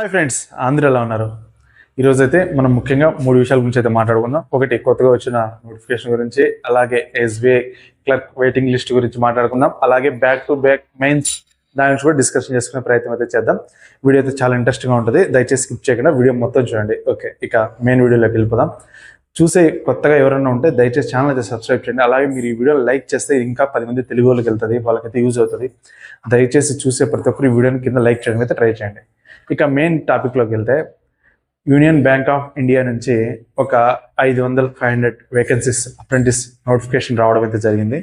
Hi friends, అందరూ ఎలా ఉన్నారు? ఈరోజు అయితే మనం ముఖ్యంగా 3 విషయాల గురించి అయితే మాట్లాడుకుందాం. ఒకటి, కొత్తగా వచ్చిన నోటిఫికేషన్ గురించి, అలాగే ఎస్బీఐ క్లర్క్ వెయిటింగ్ లిస్ట్ గురించి మాట్లాడుకుందాం, అలాగే బ్యాక్ టు బ్యాక్ మెయిన్స్ దాని గురించి కూడా డిస్కషన్ చేసుకునే ప్రయత్నం అయితే చేద్దాం. వీడియో అయితే చాలా ఇంట్రెస్టింగ్గా ఉంటుంది, దయచేసి స్కిప్ చేయకుండా వీడియో మొత్తం చూడండి. ఓకే, ఇక మెయిన్ వీడియోలోకి వెళ్ళిపోదాం. చూసే కొత్తగా ఎవరైనా ఉంటే దయచేసి ఛానల్ అయితే సబ్స్క్రైబ్ చేయండి. అలాగే మీరు ఈ వీడియో లైక్ చేస్తే ఇంకా 10 మంది తెలుగు వాళ్ళకి వెళ్తుంది, వాళ్ళకైతే యూజ్ అవుతుంది. దయచేసి చూసే ప్రతి ఒక్కరు ఈ వీడియోని కింద లైక్ చేయడం అయితే ట్రై చేయండి. ఇక మెయిన్ టాపిక్లోకి వెళ్తే, యూనియన్ బ్యాంక్ ఆఫ్ ఇండియా నుంచి ఒక 500-500 వేకెన్సీస్ అప్రెంటిస్ నోటిఫికేషన్ రావడం అయితే జరిగింది.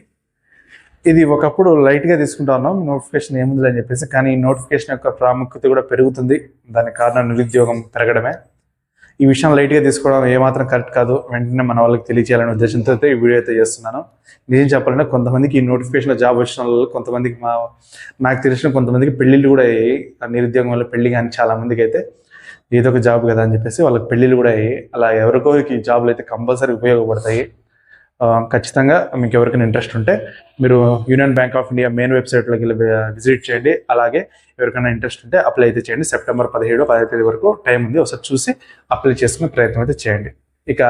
ఇది ఒకప్పుడు లైట్గా తీసుకుంటా ఉన్నాం, నోటిఫికేషన్ ఏముంది అని చెప్పేసి, కానీ ఈ నోటిఫికేషన్ యొక్క ప్రాముఖ్యత కూడా పెరుగుతుంది. దానికి కారణం నిరుద్యోగం పెరగడమే. ఈ విషయం లైట్గా తీసుకోవడం ఏమాత్రం కరెక్ట్ కాదు, వెంటనే మన వాళ్ళకి తెలియచేయాలనే ఉద్దేశంతో అయితే ఈ వీడియో అయితే చేస్తున్నాను. నిజం చెప్పాలంటే కొంతమందికి ఈ నోటిఫికేషన్లో జాబ్ వచ్చిన వాళ్ళు, కొంతమందికి నాకు తెలిసిన కొంతమందికి పెళ్ళిళ్ళు కూడా అయ్యాయి. నిరుద్యోగం వల్ల పెళ్లి కానీ చాలా మందికి అయితే ఏదో ఒక జాబ్ కదా అని చెప్పేసి వాళ్ళకి పెళ్ళిళ్ళు కూడా అయ్యాయి. అలా ఎవరికోరికి జాబ్లు అయితే కంపల్సరీ ఉపయోగపడతాయి. ఖచ్చితంగా మీకు ఎవరికైనా ఇంట్రెస్ట్ ఉంటే మీరు union bank of India main వెబ్సైట్లోకి వెళ్ళి విజిట్ చేయండి. అలాగే ఎవరికైనా ఇంట్రెస్ట్ ఉంటే అప్లై అయితే చేయండి. సెప్టెంబర్ 17-18 వరకు టైం ఉంది, ఒకసారి చూసి అప్లై చేసుకునే ప్రయత్నం అయితే చేయండి. ఇక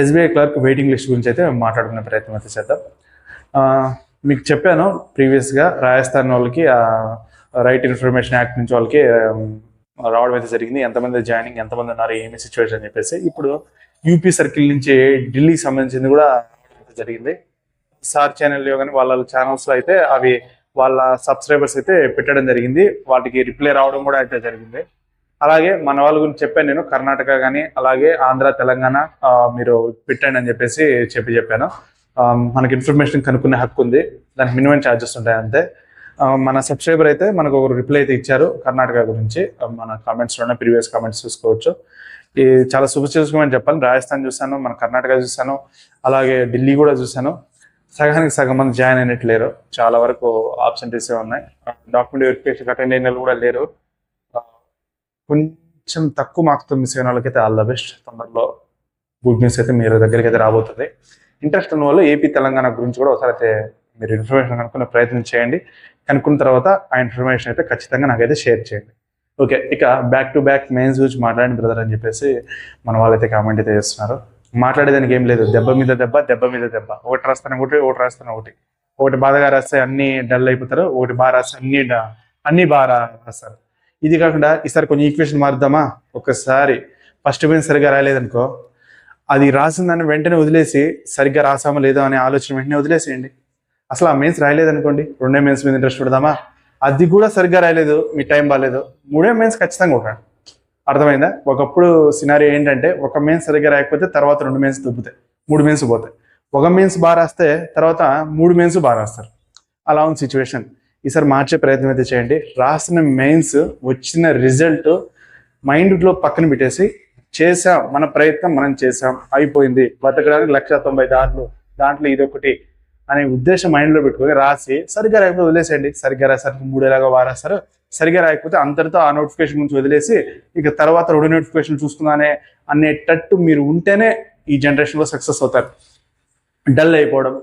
ఎస్బీఐ క్లర్క్ వెయిటింగ్ లిస్ట్ గురించి అయితే మాట్లాడుకునే ప్రయత్నం అయితే చేద్దాం. మీకు చెప్పాను ప్రీవియస్గా, రాజస్థాన్ వాళ్ళకి రైట్ ఇన్ఫర్మేషన్ యాక్ట్ నుంచి వాళ్ళకి రావడం అయితే జరిగింది. ఎంతమంది జాయినింగ్, ఎంతమంది ఉన్నారు, ఏమి సిచ్యువేషన్ అని చెప్పేసి. ఇప్పుడు యూపీ సర్కిల్ నుంచి ఢిల్లీకి సంబంధించింది కూడా జరిగింది. సార్ ఛానల్లో కానీ వాళ్ళ ఛానల్స్లో అయితే అవి వాళ్ళ సబ్స్క్రైబర్స్ అయితే పెట్టడం జరిగింది. వాటికి రిప్లై రావడం కూడా అయితే జరిగింది. అలాగే మన వాళ్ళ గురించి చెప్పాను నేను, కర్ణాటక కానీ అలాగే ఆంధ్ర, తెలంగాణ మీరు పెట్టండి అని చెప్పేసి చెప్పాను. మనకి ఇన్ఫర్మేషన్ కనుక్కునే హక్కు ఉంది, దానికి మినిమం ఛార్జెస్ ఉంటాయి అంతే. మన సబ్స్క్రైబర్ అయితే మనకు ఒక రిప్లై అయితే ఇచ్చారు కర్ణాటక గురించి. మన కామెంట్స్లోనే ప్రీవియస్ కామెంట్స్ చూసుకోవచ్చు. ఈ చాలా శుభసూచకమని చెప్పాలి. రాజస్థాన్ చూశాను, మన కర్ణాటక చూశాను, అలాగే ఢిల్లీ కూడా చూశాను. సగానికి సగం మంది జాయిన్ అయినట్టు లేరు, చాలా వరకు ఆబ్సెంటీస్ ఉన్నాయి. డాక్యుమెంట్ వెరిఫికేషన్ అటెండ్ అయిన కూడా లేరు. కొంచెం తక్కువ మార్క్స్తో మిస్ అయిన వాళ్ళకైతే ఆల్ ద బెస్ట్. తొందరలో గుడ్ న్యూస్ అయితే మీరు దగ్గరికి అయితే రాబోతుంది. ఇంట్రెస్ట్ ఉన్న వాళ్ళు ఏపీ, తెలంగాణ గురించి కూడా ఒకసారి అయితే మీరు ఇన్ఫర్మేషన్ కనుక్కునే ప్రయత్నం చేయండి. కనుక్కున్న తర్వాత ఆ ఇన్ఫర్మేషన్ అయితే ఖచ్చితంగా నాకైతే షేర్ చేయండి. ఓకే, ఇక బ్యాక్ టు బ్యాక్ మెయిన్స్ గురించి మాట్లాడండి బ్రదర్ అని చెప్పేసి మన వాళ్ళైతే కామెంట్ అయితే చేస్తున్నారు. మాట్లాడేదానికి ఏం లేదు, దెబ్బ మీద దెబ్బ, దెబ్బ మీద దెబ్బ. ఒకటి రాస్తాను ఒకటి రాస్తాను ఒకటి బాధగా రాస్తే అన్ని డల్ అయిపోతారు, ఒకటి బాగా రాస్తే అన్ని బాగా రాస్తారు. ఇది కాకుండా ఈసారి కొంచెం ఈక్వేషన్ మారుద్దామా, ఒకసారి ఫస్ట్ మెయిన్స్ సరిగ్గా రాలేదనుకో, అది రాసిందని వెంటనే వదిలేసి సరిగ్గా రాసామా లేదా అనే ఆలోచన వెంటనే వదిలేసేయండి. అసలు ఆ మెయిన్స్ రాయలేదనుకోండి, 2 మెయిన్స్ మీద ఇంట్రెస్ట్ పెడదామా, అది కూడా సరిగ్గా రాయలేదు, మీ టైం బాగాలేదు, 3 మెయిన్స్ ఖచ్చితంగా ఒకటి. అర్థమైందా? ఒకప్పుడు సినారియో ఏంటంటే, ఒక మెయిన్స్ సరిగ్గా రాయకపోతే తర్వాత 2 మెయిన్స్ దొబ్బుతాయి, 3 మెయిన్స్ పోతాయి. ఒక మెయిన్స్ బాగా రాస్తే తర్వాత 3 మెయిన్స్ బాగా రాస్తారు. అలా ఉంది సిచ్యువేషన్. ఈసారి మార్చే ప్రయత్నం అయితే చేయండి. రాసిన మెయిన్స్ వచ్చిన రిజల్ట్ మైండ్లో పక్కన పెట్టేసి, చేసాం మన ప్రయత్నం మనం చేసాం, అయిపోయింది, బతకడానికి 190 దారులు, దాంట్లో ఇదొకటి అనే ఉద్దేశం మైండ్లో పెట్టుకొని రాసి సరిగ్గా రాయకపోతే వదిలేసేయండి. సరిగ్గా రాసారు 3 ఎలాగో వారేస్తారు. సరిగ్గా రాయకపోతే అంతటితో ఆ నోటిఫికేషన్ గురించి వదిలేసి ఇక తర్వాత 2 నోటిఫికేషన్ చూసుకుందానే అనేటట్టు మీరు ఉంటేనే ఈ జనరేషన్లో సక్సెస్ అవుతారు. డల్ అయిపోవడం,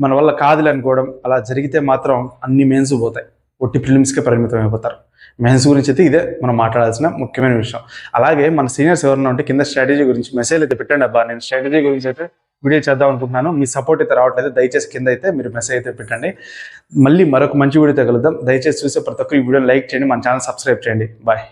మన వల్ల కాదులే అనుకోవడం, అలా జరిగితే మాత్రం అన్ని మెయిన్స్ పోతాయి, ఒట్టి ప్రిలిమ్స్కే పరిమితం అయిపోతారు. మెయిన్స్ గురించి అయితే ఇదే మనం మాట్లాడాల్సిన ముఖ్యమైన విషయం. అలాగే మన సీనియర్స్ ఎవరైనా ఉంటే కింద స్ట్రాటజీ గురించి మెసేజ్ అయితే పెట్టండి. అబ్బా, నేను స్ట్రాటజీ గురించి అయితే వీడియో చేద్దాం అనుకుంటున్నాను, మీ సపోర్ట్ అయితే రావట్లేదు, దయచేసి కింద అయితే మీరు మెసేజ్ అయితే పెట్టండి. మళ్ళీ మరొక మంచి వీడియో తగలుద్దాం. దయచేసి చూసే ప్రతి ఒక్కరు ఈ వీడియో లైక్ చేయండి, మన ఛానల్ సబ్స్క్రైబ్ చేయండి. బాయ్.